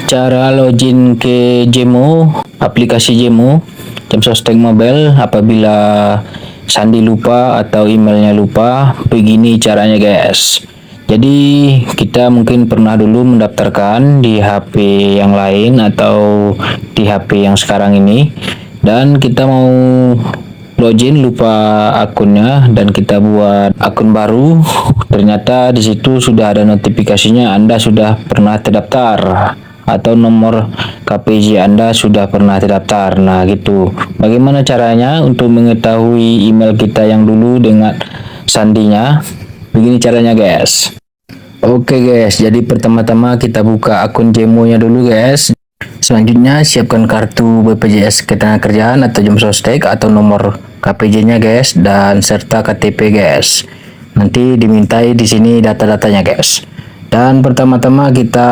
Cara login ke Jemo, aplikasi Jemo, Jam Sostek Mobile. Apabila sandi lupa atau emailnya lupa, begini caranya guys. Jadi kita mungkin pernah dulu mendaftarkan di HP yang lain atau di HP yang sekarang ini, dan kita mau login lupa akunnya dan kita buat akun baru. Ternyata di situ sudah ada notifikasinya Anda sudah pernah terdaftar atau nomor KPJ Anda sudah pernah terdaftar. Nah gitu. Bagaimana caranya untuk mengetahui email kita yang dulu dengan sandinya? Begini caranya guys. Oke guys, jadi pertama-tama kita buka akun Jemo nya dulu guys. Selanjutnya siapkan kartu BPJS Ketenagakerjaan atau Jam Sostek atau nomor KPJ nya guys, dan serta KTP guys. Nanti dimintai di sini data-datanya guys. Dan pertama-tama kita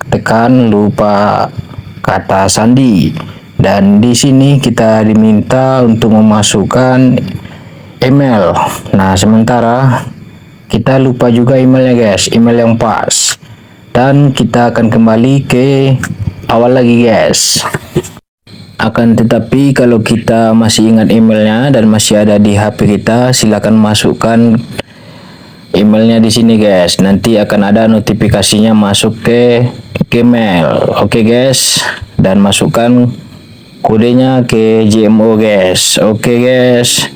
tekan lupa kata sandi, dan di sini kita diminta untuk memasukkan email. Nah sementara kita lupa juga emailnya guys, email yang pas, dan kita akan kembali ke awal lagi guys. Akan tetapi kalau kita masih ingat emailnya dan masih ada di HP kita, silakan masukkan emailnya di sini guys. Nanti akan ada notifikasinya masuk ke Gmail. Oke guys, dan masukkan kodenya ke JMO guys. Oke guys.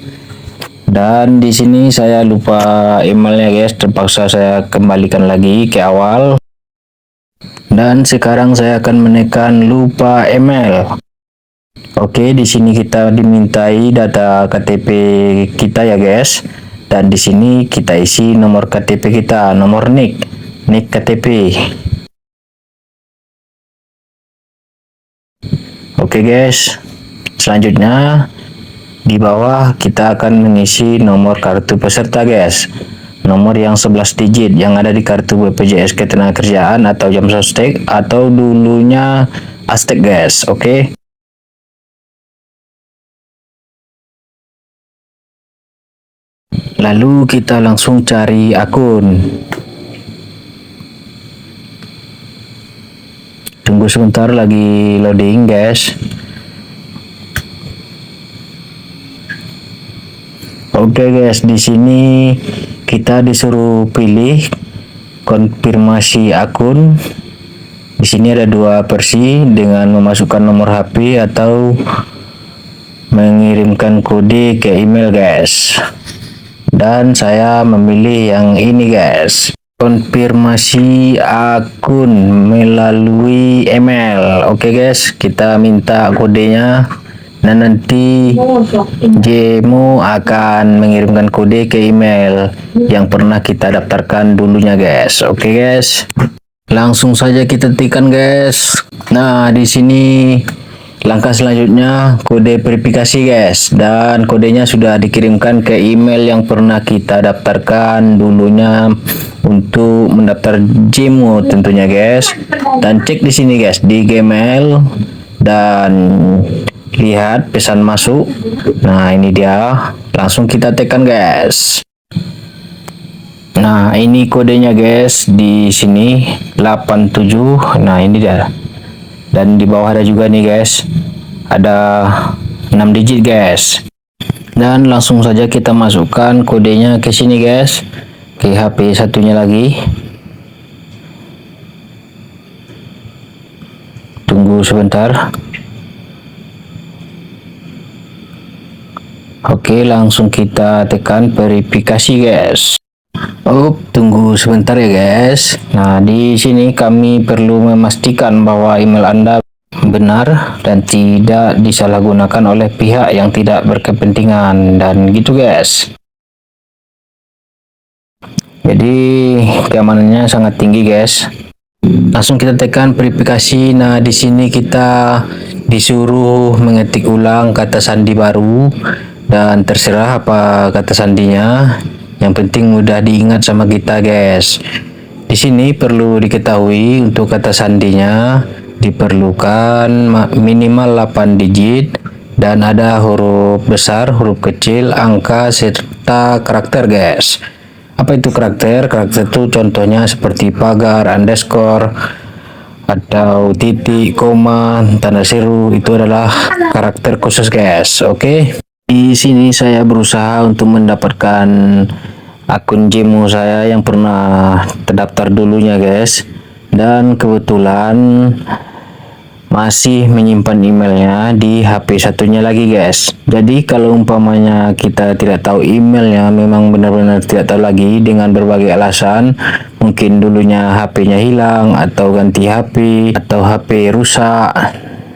Dan di sini saya lupa emailnya guys, terpaksa saya kembalikan lagi ke awal. Dan sekarang saya akan menekan lupa email. Oke, di sini kita dimintai data KTP kita ya guys. Dan di sini kita isi nomor KTP kita, nomor NIK KTP. Oke guys. Selanjutnya di bawah kita akan mengisi nomor kartu peserta guys. Nomor yang 11 digit yang ada di kartu BPJS Ketenagakerjaan atau Jam Sostek atau dulunya Astek guys. Oke. Lalu kita langsung cari akun. Tunggu sebentar, lagi loading guys. Oke guys, di sini kita disuruh pilih konfirmasi akun. Di sini ada dua versi, dengan memasukkan nomor HP atau mengirimkan kode ke email guys. Dan saya memilih yang ini guys, konfirmasi akun melalui email. Oke guys, kita minta kodenya. Nah nanti Jemo akan mengirimkan kode ke email yang pernah kita daftarkan dulunya guys. Oke guys, langsung saja kita tekan guys. Nah di sini langkah selanjutnya kode verifikasi guys, dan kodenya sudah dikirimkan ke email yang pernah kita daftarkan dulunya untuk mendaftar Jemo tentunya guys. Dan cek di sini guys di Gmail dan lihat pesan masuk. Nah ini dia, langsung kita tekan guys. Nah ini kodenya guys, di sini 87. Nah ini dia. Dan di bawah ada juga nih guys, ada 6 digit guys. Dan langsung saja kita masukkan kodenya ke sini guys, ke HP satunya lagi. Tunggu sebentar. Oke, langsung kita tekan verifikasi guys. Tunggu sebentar ya guys. Nah di sini kami perlu memastikan bahwa email Anda benar dan tidak disalahgunakan oleh pihak yang tidak berkepentingan, dan gitu guys. Jadi keamanannya sangat tinggi guys. Langsung kita tekan verifikasi. Nah di sini kita disuruh mengetik ulang kata sandi baru, dan terserah apa kata sandinya. Yang penting mudah diingat sama kita guys. Di sini perlu diketahui untuk kata sandinya diperlukan minimal 8 digit dan ada huruf besar, huruf kecil, angka serta karakter guys. Apa itu karakter? Karakter itu contohnya seperti pagar, underscore, atau titik, koma, tanda seru itu adalah karakter khusus guys. Oke. Di sini saya berusaha untuk mendapatkan akun Gmail saya yang pernah terdaftar dulunya guys. Dan kebetulan masih menyimpan emailnya di HP satunya lagi guys. Jadi kalau umpamanya kita tidak tahu emailnya, memang benar-benar tidak tahu lagi dengan berbagai alasan, mungkin dulunya HP-nya hilang atau ganti HP atau HP rusak,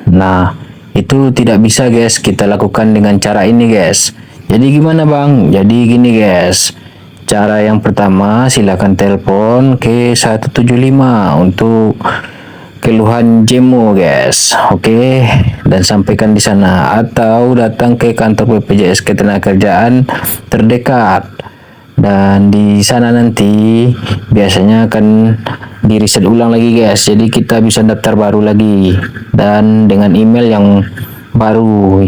nah itu tidak bisa guys kita lakukan dengan cara ini guys. Jadi gimana bang? Jadi gini guys, cara yang pertama silakan telepon ke 175 untuk keluhan Jemo guys. Oke, dan sampaikan di sana atau datang ke kantor BPJS Ketenagakerjaan terdekat, dan di sana nanti biasanya akan di reset ulang lagi guys, jadi kita bisa daftar baru lagi dan dengan email yang baru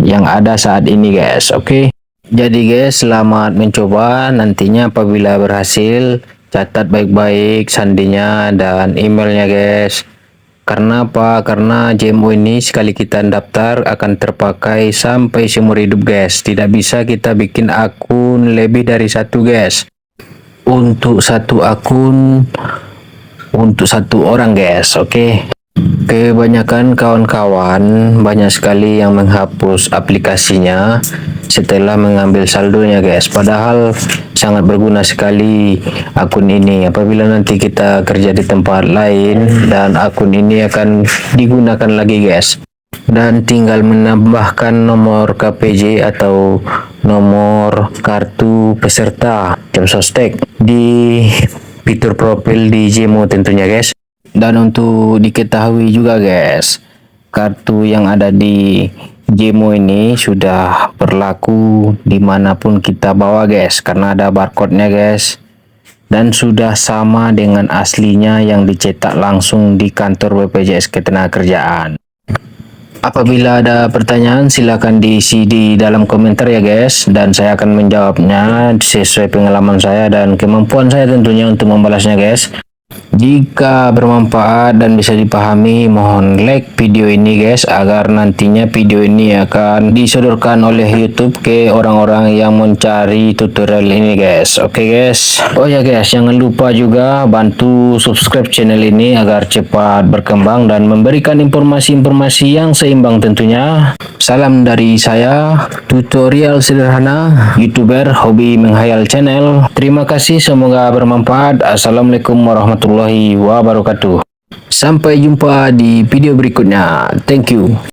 yang ada saat ini guys. Oke, jadi guys selamat mencoba. Nantinya apabila berhasil, catat baik-baik sandinya dan emailnya guys. Karena apa? Karena JMO ini sekali kita daftar akan terpakai sampai seumur hidup guys. Tidak bisa kita bikin akun lebih dari satu guys. Untuk satu akun, untuk satu orang guys. Oke. Kebanyakan kawan-kawan banyak sekali yang menghapus aplikasinya setelah mengambil saldonya guys. Padahal sangat berguna sekali akun ini apabila nanti kita kerja di tempat lain, dan akun ini akan digunakan lagi guys. Dan tinggal menambahkan nomor KPJ atau nomor kartu peserta Kemsostek di fitur profil di Gmail tentunya guys. Dan untuk diketahui juga guys, kartu yang ada di Gmail ini sudah berlaku dimanapun kita bawa guys, karena ada barcode-nya guys, dan sudah sama dengan aslinya yang dicetak langsung di kantor BPJS Ketenagakerjaan. Apabila ada pertanyaan silakan diisi di dalam komentar ya guys, dan saya akan menjawabnya sesuai pengalaman saya dan kemampuan saya tentunya untuk membalasnya guys. Jika bermanfaat dan bisa dipahami, mohon like video ini guys, agar nantinya video ini akan disodorkan oleh YouTube ke orang-orang yang mencari tutorial ini guys. Oke guys. Oh ya guys, jangan lupa juga bantu subscribe channel ini agar cepat berkembang dan memberikan informasi-informasi yang seimbang tentunya. Salam dari saya, tutorial sederhana, YouTuber Hobi Menghayal Channel. Terima kasih, semoga bermanfaat. Assalamualaikum warahmatullahi wabarakatuh. Sampai jumpa di video berikutnya. Thank you.